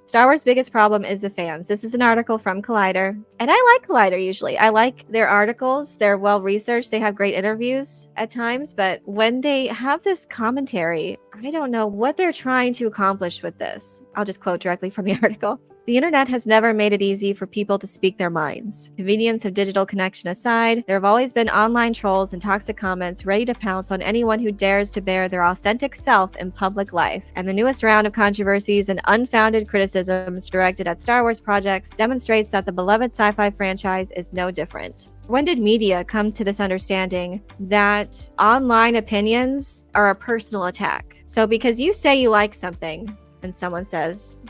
Star Wars' biggest problem is the fans. This is an article from Collider. And I like Collider usually. I like their articles. They're well researched. They have great interviews at times. But when they have this commentary, I don't know what they're trying to accomplish with this. I'll just quote directly from the article. The internet has never made it easy for people to speak their minds. Convenience of digital connection aside, there have always been online trolls and toxic comments ready to pounce on anyone who dares to bear their authentic self in public life. And the newest round of controversies and unfounded criticisms directed at Star Wars projects demonstrates that the beloved sci-fi franchise is no different. When did media come to this understanding that online opinions are a personal attack? So because you say you like something and someone says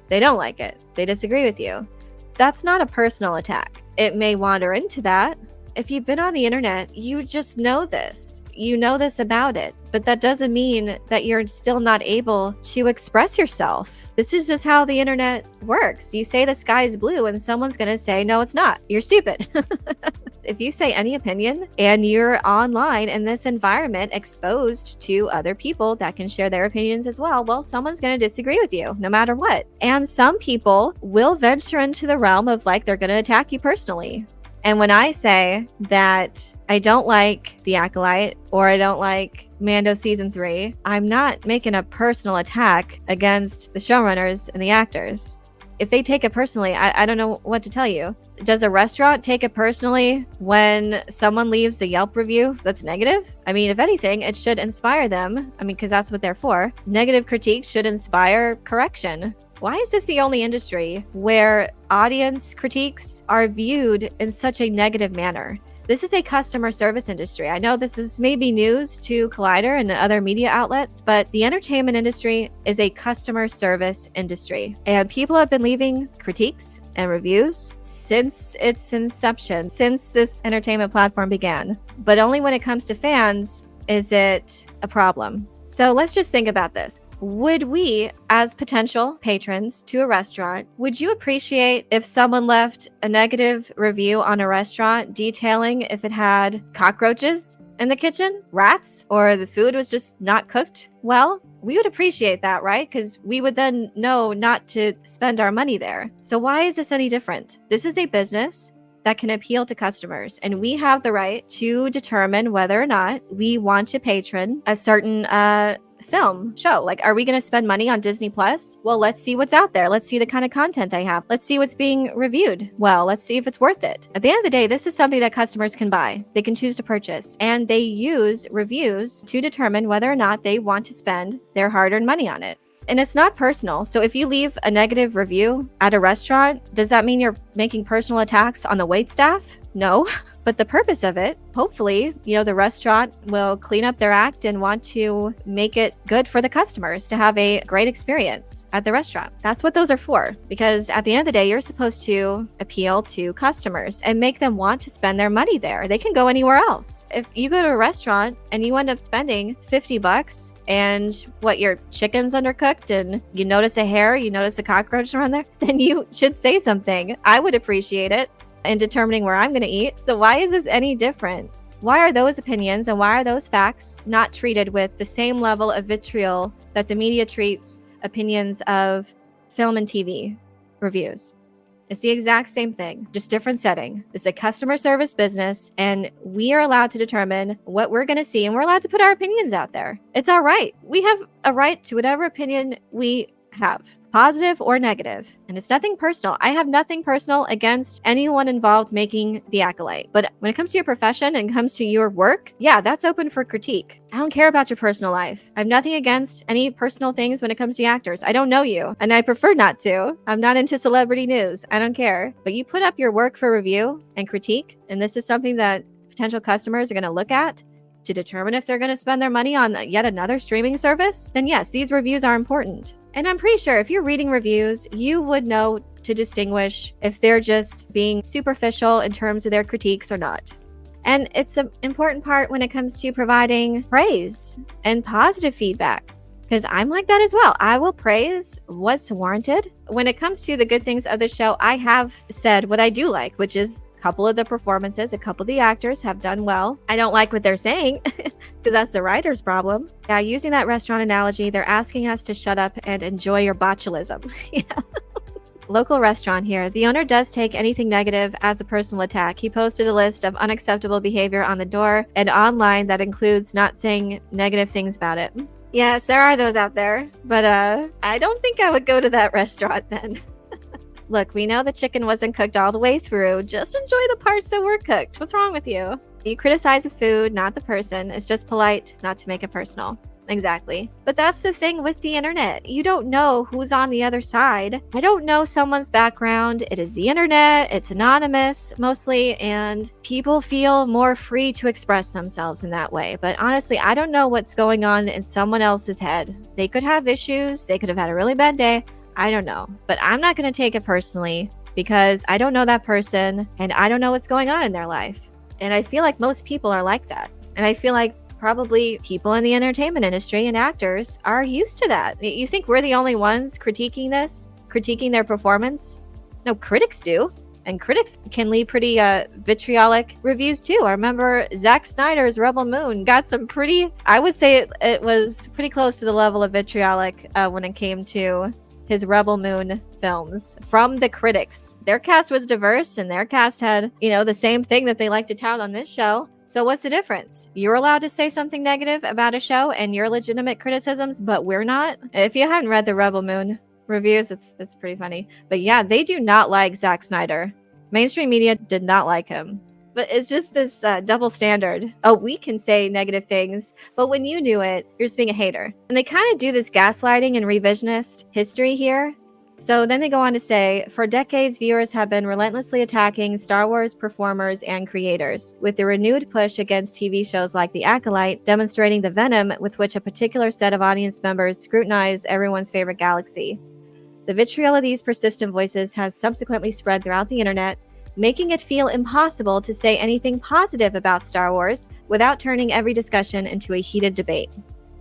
they don't like it, they disagree with you, that's not a personal attack. It may wander into that. If you've been on the internet, you just know this. You know this about it, but that doesn't mean that you're still not able to express yourself. This is just how the internet works. You say the sky is blue and someone's going to say, no, it's not. You're stupid. If you say any opinion and you're online in this environment exposed to other people that can share their opinions as well, someone's going to disagree with you no matter what. And some people will venture into the realm of like, they're going to attack you personally. And when I say that I don't like The Acolyte or I don't like Mando Season 3, I'm not making a personal attack against the showrunners and the actors. If they take it personally, I don't know what to tell you. Does a restaurant take it personally when someone leaves a Yelp review that's negative? I mean, if anything, it should inspire them. I mean, because that's what they're for. Negative critiques should inspire correction. Why is this the only industry where audience critiques are viewed in such a negative manner? This is a customer service industry. I know this is maybe news to Collider and other media outlets, but the entertainment industry is a customer service industry. And people have been leaving critiques and reviews since its inception, since this entertainment platform began. But only when it comes to fans is it a problem. So let's just think about this. Would we, as potential patrons to a restaurant, would you appreciate if someone left a negative review on a restaurant detailing if it had cockroaches in the kitchen, rats, or the food was just not cooked well? We would appreciate that, right? Because we would then know not to spend our money there. So why is this any different? This is a business that can appeal to customers, and we have the right to determine whether or not we want to patron a certain film show. Like, are we going to spend money on Disney Plus? Well, let's see what's out there. Let's see the kind of content they have. Let's see what's being reviewed. Well, let's see if it's worth it. At the end of the day, this is something that customers can buy. They can choose to purchase, and they use reviews to determine whether or not they want to spend their hard-earned money on it. And it's not personal. So if you leave a negative review at a restaurant, does that mean you're making personal attacks on the wait staff? No. But the purpose of it, hopefully, the restaurant will clean up their act and want to make it good for the customers to have a great experience at the restaurant. That's what those are for. Because at the end of the day, you're supposed to appeal to customers and make them want to spend their money there. They can go anywhere else. If you go to a restaurant and you end up spending $50 and your chicken's undercooked and you notice a hair, you notice a cockroach around there, then you should say something. I would appreciate it in determining where I'm going to eat. So why is this any different? Why are those opinions and why are those facts not treated with the same level of vitriol that the media treats opinions of film and TV reviews? It's the exact same thing, just different setting. It's a customer service business, and we are allowed to determine what we're going to see, and we're allowed to put our opinions out there. It's our right. We have a right to whatever opinion we have, positive or negative. And it's nothing personal. I have nothing personal against anyone involved making The Acolyte. But when it comes to your profession and comes to your work, yeah, that's open for critique. I don't care about your personal life. I have nothing against any personal things when it comes to actors. I don't know you, and I prefer not to. I'm not into celebrity news. I don't care. But you put up your work for review and critique, and this is something that potential customers are going to look at to determine if they're going to spend their money on yet another streaming service, then yes, these reviews are important. And I'm pretty sure if you're reading reviews, you would know to distinguish if they're just being superficial in terms of their critiques or not. And it's an important part when it comes to providing praise and positive feedback, because I'm like that as well. I will praise what's warranted. When it comes to the good things of the show, I have said what I do like, which is a couple of the performances, a couple of the actors have done well. I don't like what they're saying because that's the writer's problem. Yeah, using that restaurant analogy, they're asking us to shut up and enjoy your botulism. Yeah. Local restaurant here. The owner does take anything negative as a personal attack. He posted a list of unacceptable behavior on the door and online that includes not saying negative things about it. Yes, there are those out there, but I don't think I would go to that restaurant then. Look, we know the chicken wasn't cooked all the way through. Just enjoy the parts that were cooked. What's wrong with you? You criticize the food, not the person. It's just polite not to make it personal. Exactly. But that's the thing with the internet. You don't know who's on the other side. I don't know someone's background. It is the internet. It's anonymous mostly, and people feel more free to express themselves in that way. But honestly, I don't know what's going on in someone else's head. They could have issues. They could have had a really bad day. I don't know. But I'm not going to take it personally because I don't know that person and I don't know what's going on in their life. And I feel like most people are like that. And I feel like probably people in the entertainment industry and actors are used to that. You think we're the only ones critiquing this, critiquing their performance? No, critics do. And critics can leave pretty vitriolic reviews too. I remember Zack Snyder's Rebel Moon got some pretty, I would say it was pretty close to the level of vitriolic when it came to his Rebel Moon films from the critics. Their cast was diverse and their cast had, the same thing that they like to tout on this show. So what's the difference? You're allowed to say something negative about a show and your legitimate criticisms, but we're not? If you hadn't read the Rebel Moon reviews, it's pretty funny. But yeah, they do not like Zack Snyder. Mainstream media did not like him. But it's just this double standard. Oh, we can say negative things, but when you do it, you're just being a hater. And they kind of do this gaslighting and revisionist history here. So then they go on to say, for decades, viewers have been relentlessly attacking Star Wars performers and creators, with the renewed push against TV shows like The Acolyte, demonstrating the venom with which a particular set of audience members scrutinize everyone's favorite galaxy. The vitriol of these persistent voices has subsequently spread throughout the internet, making it feel impossible to say anything positive about Star Wars without turning every discussion into a heated debate.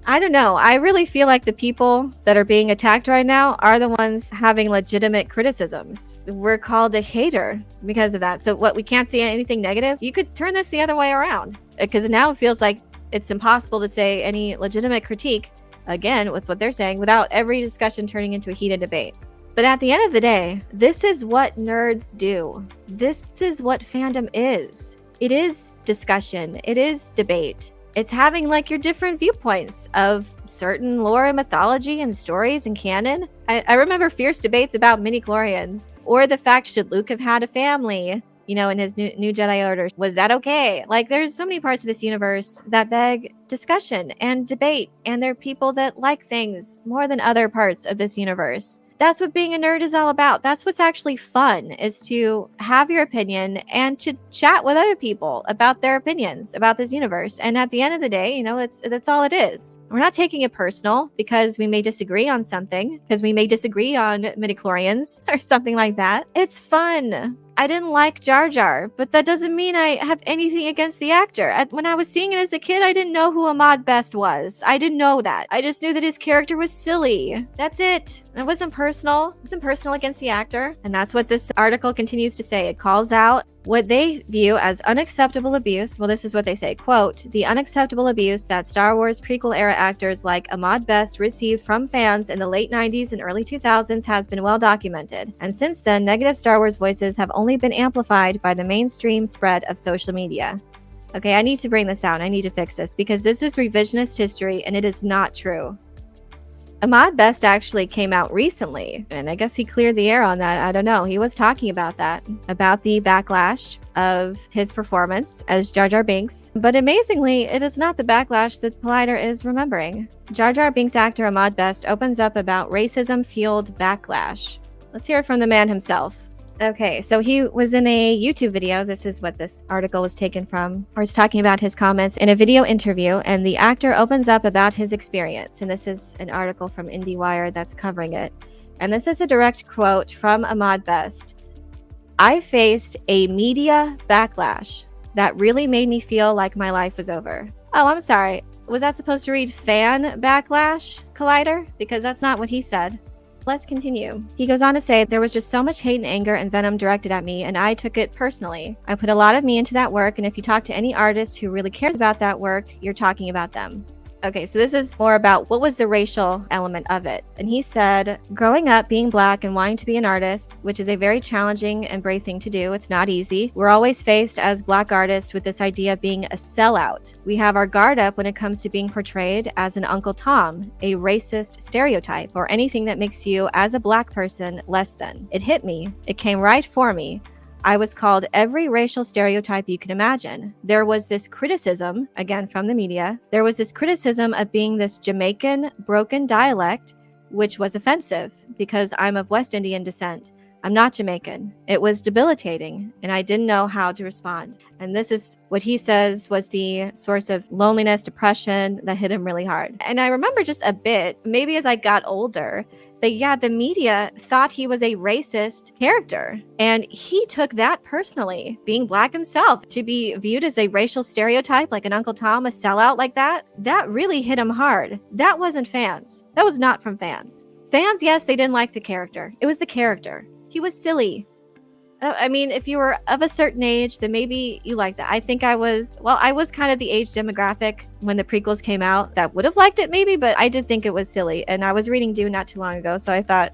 I don't know. I really feel like the people that are being attacked right now are the ones having legitimate criticisms. We're called a hater because of that. So what, we can't see anything negative? You could turn this the other way around, because now it feels like it's impossible to say any legitimate critique, again, with what they're saying, without every discussion turning into a heated debate. But at the end of the day, this is what nerds do. This is what fandom is. It is discussion. It is debate. It's having your different viewpoints of certain lore and mythology and stories and canon. I remember fierce debates about midichlorians, or the fact, should Luke have had a family, in his new Jedi Order? Was that okay? There's so many parts of this universe that beg discussion and debate, and there are people that like things more than other parts of this universe. That's what being a nerd is all about. That's what's actually fun, is to have your opinion and to chat with other people about their opinions about this universe. And at the end of the day, that's all it is. We're not taking it personal because we may disagree on something, because we may disagree on midichlorians or something like that. It's fun. I didn't like Jar Jar, but that doesn't mean I have anything against the actor. When I was seeing it as a kid, I didn't know who Ahmad Best was. I didn't know that. I just knew that his character was silly. That's it. It wasn't personal. It wasn't personal against the actor. And that's what this article continues to say. It calls out what they view as unacceptable abuse. Well, this is what they say, quote, the unacceptable abuse that Star Wars prequel era actors like Ahmad Best received from fans in the late 90s and early 2000s has been well documented. And since then, negative Star Wars voices have only been amplified by the mainstream spread of social media. Okay, I need to bring this out. I need to fix this because this is revisionist history and it is not true. Ahmad Best actually came out recently, and I guess he cleared the air on that. I don't know. He was talking about that, about the backlash of his performance as Jar Jar Binks. But amazingly, it is not the backlash that Collider is remembering. Jar Jar Binks actor Ahmad Best opens up about racism-fueled backlash. Let's hear it from the man himself. Okay, so he was in a YouTube video. This is what this article was taken from, or he's talking about his comments in a video interview, and the actor opens up about his experience. And this is an article from IndieWire that's covering it. And this is a direct quote from Ahmad Best. I faced a media backlash that really made me feel like my life was over. Oh, I'm sorry. Was that supposed to read fan backlash, Collider? Because that's not what he said. Let's continue. He goes on to say, there was just so much hate and anger and venom directed at me, and I took it personally. I put a lot of me into that work, and if you talk to any artist who really cares about that work, you're talking about them. Okay, so this is more about what was the racial element of it. And he said, growing up being black and wanting to be an artist, which is a very challenging and brave thing to do. It's not easy. We're always faced as black artists with this idea of being a sellout. We have our guard up when it comes to being portrayed as an Uncle Tom, a racist stereotype, or anything that makes you, as a black person, less than. It hit me. It came right for me. I was called every racial stereotype you can imagine. There was this criticism, again from the media, there was this criticism of being this Jamaican broken dialect, which was offensive because I'm of West Indian descent. I'm not Jamaican. It was debilitating, and I didn't know how to respond. And this is what he says was the source of loneliness, depression that hit him really hard. And I remember just a bit, maybe as I got older, that the media thought he was a racist character. And he took that personally, being black himself, to be viewed as a racial stereotype, like an Uncle Tom, a sellout like that really hit him hard. That wasn't fans. That was not from fans. Fans, yes, they didn't like the character. It was the character. He was silly. I mean, if you were of a certain age, then maybe you liked that. I think I was kind of the age demographic when the prequels came out that would have liked it maybe, but I did think it was silly. And I was reading Dune not too long ago, so I thought,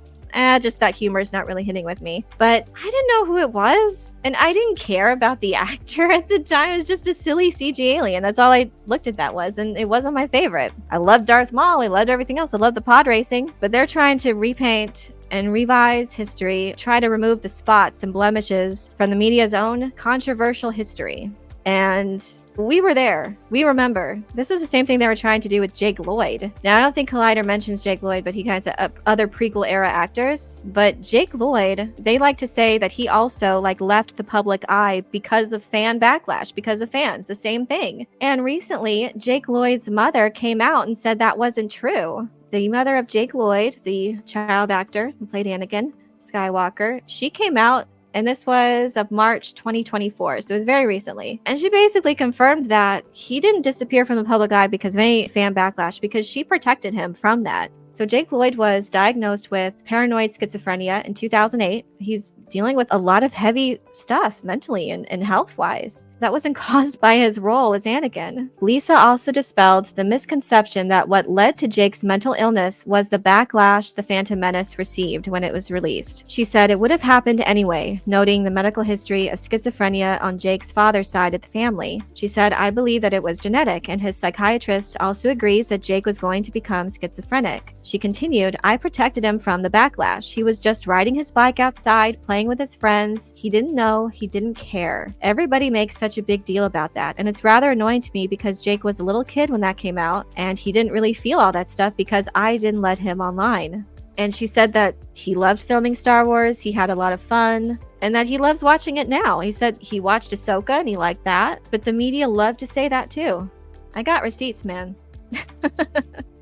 just that humor is not really hitting with me. But I didn't know who it was, and I didn't care about the actor at the time. It was just a silly CG alien. That's all I looked at that was, and it wasn't my favorite. I loved Darth Maul. I loved everything else. I loved the pod racing, but they're trying to repaint and revise history, try to remove the spots and blemishes from the media's own controversial history. And we were there. We remember. This is the same thing they were trying to do with Jake Lloyd. Now, I don't think Collider mentions Jake Lloyd, but he kind of other prequel era actors. But Jake Lloyd, they like to say that he also left the public eye because of fan backlash, because of fans, the same thing. And recently, Jake Lloyd's mother came out and said that wasn't true. The mother of Jake Lloyd, the child actor who played Anakin Skywalker, she came out, and this was of March 2024, so it was very recently. And she basically confirmed that he didn't disappear from the public eye because of any fan backlash, because she protected him from that. So Jake Lloyd was diagnosed with paranoid schizophrenia in 2008. He's dealing with a lot of heavy stuff mentally and health-wise. That wasn't caused by his role as Anakin. Lisa also dispelled the misconception that what led to Jake's mental illness was the backlash The Phantom Menace received when it was released. She said it would have happened anyway, noting the medical history of schizophrenia on Jake's father's side of the family. She said, I believe that it was genetic, and his psychiatrist also agrees that Jake was going to become schizophrenic. She continued, I protected him from the backlash. He was just riding his bike outside, playing with his friends. He didn't know, he didn't care. Everybody makes such a big deal about that, and it's rather annoying to me because Jake was a little kid when that came out, and he didn't really feel all that stuff because I didn't let him online. And she said that he loved filming Star Wars, he had a lot of fun, and that he loves watching it now. He said he watched Ahsoka and he liked that, but the media loved to say that too. I got receipts, man.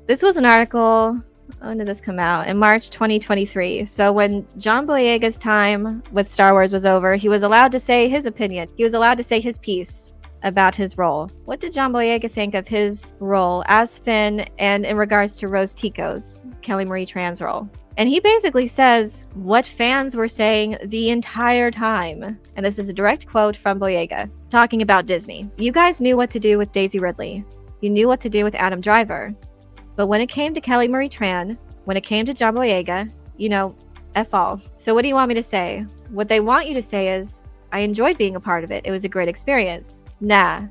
This was an article, when did this come out? In March 2023. So when John Boyega's time with Star Wars was over, he was allowed to say his opinion. He was allowed to say his piece about his role. What did John Boyega think of his role as Finn and in regards to Rose Tico's, Kelly Marie Tran's role? And he basically says what fans were saying the entire time. And this is a direct quote from Boyega, talking about Disney. You guys knew what to do with Daisy Ridley. You knew what to do with Adam Driver. But when it came to Kelly Marie Tran, when it came to John Boyega, F all. So what do you want me to say? What they want you to say is, I enjoyed being a part of it. It was a great experience. Nah.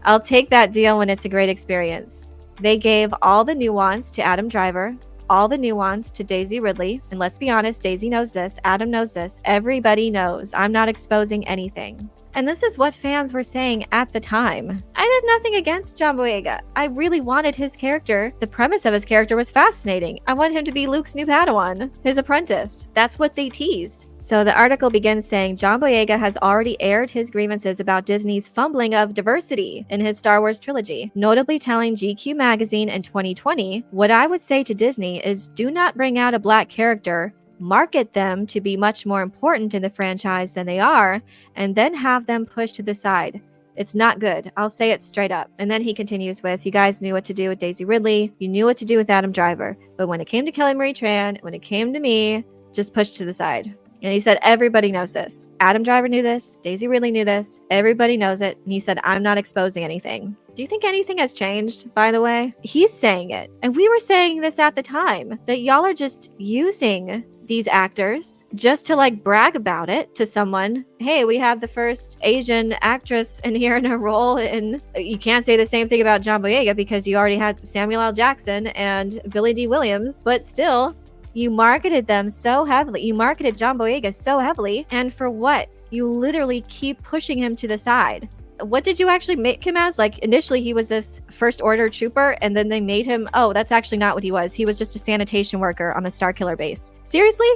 I'll take that deal when it's a great experience. They gave all the nuance to Adam Driver, all the nuance to Daisy Ridley. And let's be honest, Daisy knows this. Adam knows this. Everybody knows. I'm not exposing anything. And this is what fans were saying at the time. I did nothing against John Boyega. I really wanted his character. The premise of his character was fascinating. I wanted him to be Luke's new Padawan, his apprentice. That's what they teased. So the article begins saying John Boyega has already aired his grievances about Disney's fumbling of diversity in his Star Wars trilogy, notably telling GQ magazine in 2020, what I would say to Disney is do not bring out a black character, market them to be much more important in the franchise than they are, and then have them pushed to the side. It's not good. I'll say it straight up. And then he continues with, you guys knew what to do with Daisy Ridley. You knew what to do with Adam Driver. But when it came to Kelly Marie Tran, when it came to me, just pushed to the side. And he said, everybody knows this. Adam Driver knew this. Daisy Ridley knew this. Everybody knows it. And he said, I'm not exposing anything. Do you think anything has changed, by the way? He's saying it. And we were saying this at the time, that y'all are just using these actors just to like brag about it to someone. Hey, we have the first Asian actress in here in a role, and you can't say the same thing about John Boyega because you already had Samuel L. Jackson and Billy D. Williams, but still, you marketed them so heavily. You marketed John Boyega so heavily, and for what? You literally keep pushing him to the side. What did you actually make him as? Like, initially he was this first order trooper, and then they made him, oh, that's actually not what he was. He was just a sanitation worker on the Starkiller base. Seriously?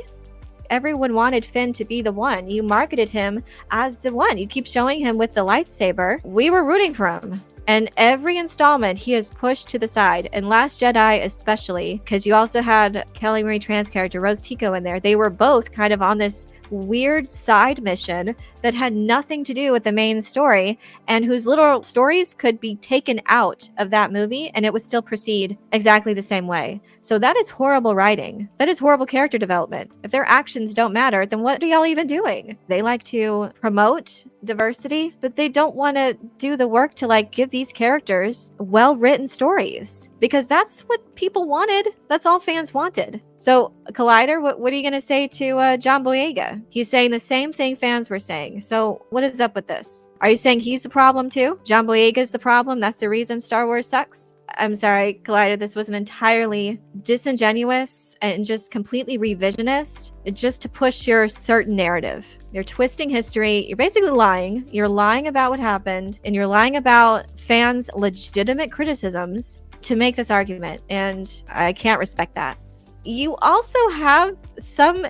Everyone wanted Finn to be the one. You marketed him as the one. You keep showing him with the lightsaber. We were rooting for him. And every installment, he is pushed to the side. And Last Jedi especially, because you also had Kelly Marie Tran's character, Rose Tico, in there. They were both kind of on this weird side mission that had nothing to do with the main story, and whose little stories could be taken out of that movie and it would still proceed exactly the same way. So that is horrible writing. That is horrible character development. If their actions don't matter, then what are y'all even doing? They like to promote diversity, but they don't want to do the work to like give these characters well-written stories, because that's what people wanted. That's all fans wanted. So Collider, what are you going to say to John Boyega? He's saying the same thing fans were saying. So what is up with this? Are you saying he's the problem too? John Boyega is the problem? That's the reason Star Wars sucks? I'm sorry, Collider, this was an entirely disingenuous and just completely revisionist, just to push your certain narrative. You're twisting history. You're basically lying. You're lying about what happened, and you're lying about fans' legitimate criticisms to make this argument, and I can't respect that. You also have some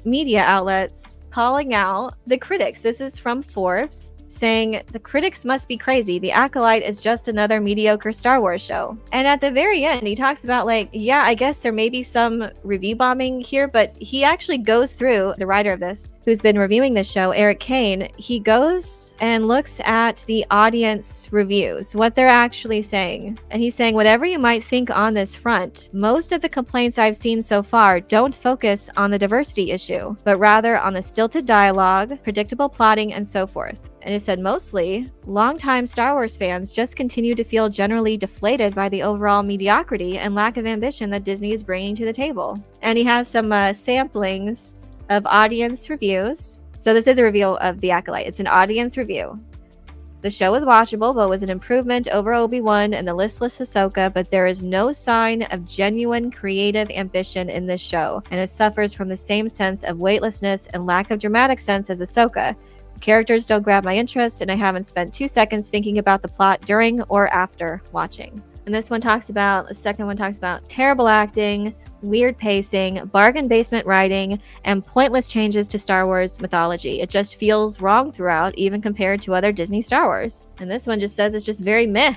media outlets calling out the critics. This is from Forbes, saying the critics must be crazy. The Acolyte is just another mediocre Star Wars show. And at the very end, he talks about like, yeah, I guess there may be some review bombing here, but he actually goes through, the writer of this, who's been reviewing this show, Eric Kane, he goes and looks at the audience reviews, what they're actually saying. And he's saying, whatever you might think on this front, most of the complaints I've seen so far don't focus on the diversity issue, but rather on the stilted dialogue, predictable plotting, and so forth. And it said mostly, longtime Star Wars fans just continue to feel generally deflated by the overall mediocrity and lack of ambition that Disney is bringing to the table. And he has some samplings of audience reviews. So this is a review of The Acolyte. It's an audience review. The show is watchable, but was an improvement over Obi-Wan and the listless Ahsoka, but there is no sign of genuine creative ambition in this show, and it suffers from the same sense of weightlessness and lack of dramatic sense as Ahsoka. Characters don't grab my interest, and I haven't spent 2 seconds thinking about the plot during or after watching. And this one talks about, the second one talks about terrible acting, weird pacing, bargain basement writing, and pointless changes to Star Wars mythology. It just feels wrong throughout, even compared to other Disney Star Wars. And this one just says it's just very meh.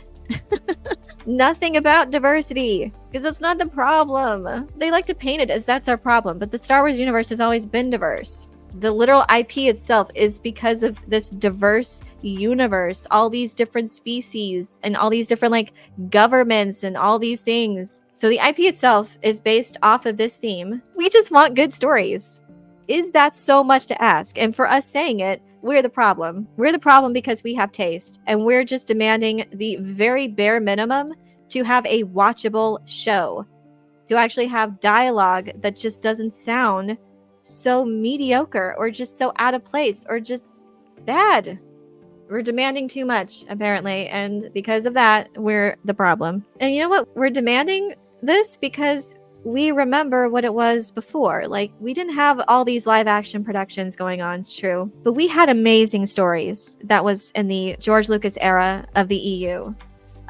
Nothing about diversity, because that's not the problem. They like to paint it as that's our problem, but the Star Wars universe has always been diverse. The literal IP itself is because of this diverse universe, all these different species and all these different like governments and all these things. So the IP itself is based off of this theme. We just want good stories. Is that so much to ask? And for us saying it, we're the problem. We're the problem because we have taste, and we're just demanding the very bare minimum to have a watchable show, to actually have dialogue that just doesn't sound so mediocre or just so out of place or just bad. We're demanding too much, apparently, and because of that, we're the problem. And you know what? We're demanding this because we remember what it was before. Like, we didn't have all these live action productions going on, true, but we had amazing stories that was in the George Lucas era of the EU.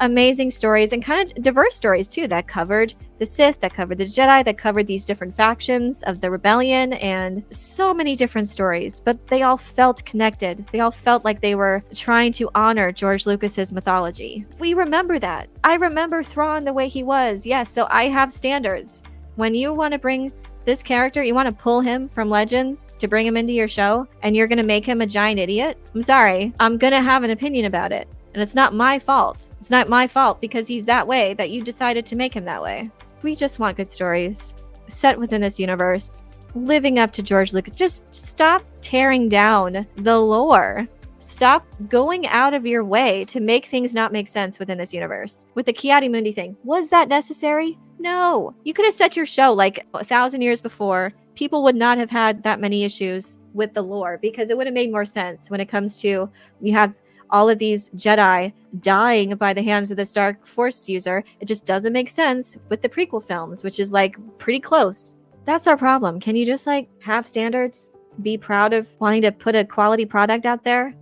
Amazing stories, and kind of diverse stories too, that covered the Sith, that covered the Jedi, that covered these different factions of the rebellion, and so many different stories, but they all felt connected. They all felt like they were trying to honor George Lucas's mythology. We remember that. I remember Thrawn the way he was. Yes, so I have standards. When you want to bring this character, you want to pull him from Legends to bring him into your show, and you're going to make him a giant idiot, I'm sorry. I'm going to have an opinion about it. And it's not my fault. It's not my fault because he's that way, that you decided to make him that way. We just want good stories set within this universe, living up to George Lucas. Just stop tearing down the lore. Stop going out of your way to make things not make sense within this universe. With the Chiari-Mundi thing, was that necessary? No. You could have set your show like 1,000 years before. People would not have had that many issues with the lore because it would have made more sense when it comes to you have all of these Jedi dying by the hands of this dark force user. It just doesn't make sense with the prequel films, which is like pretty close. That's our problem. Can you just like have standards? Be proud of wanting to put a quality product out there?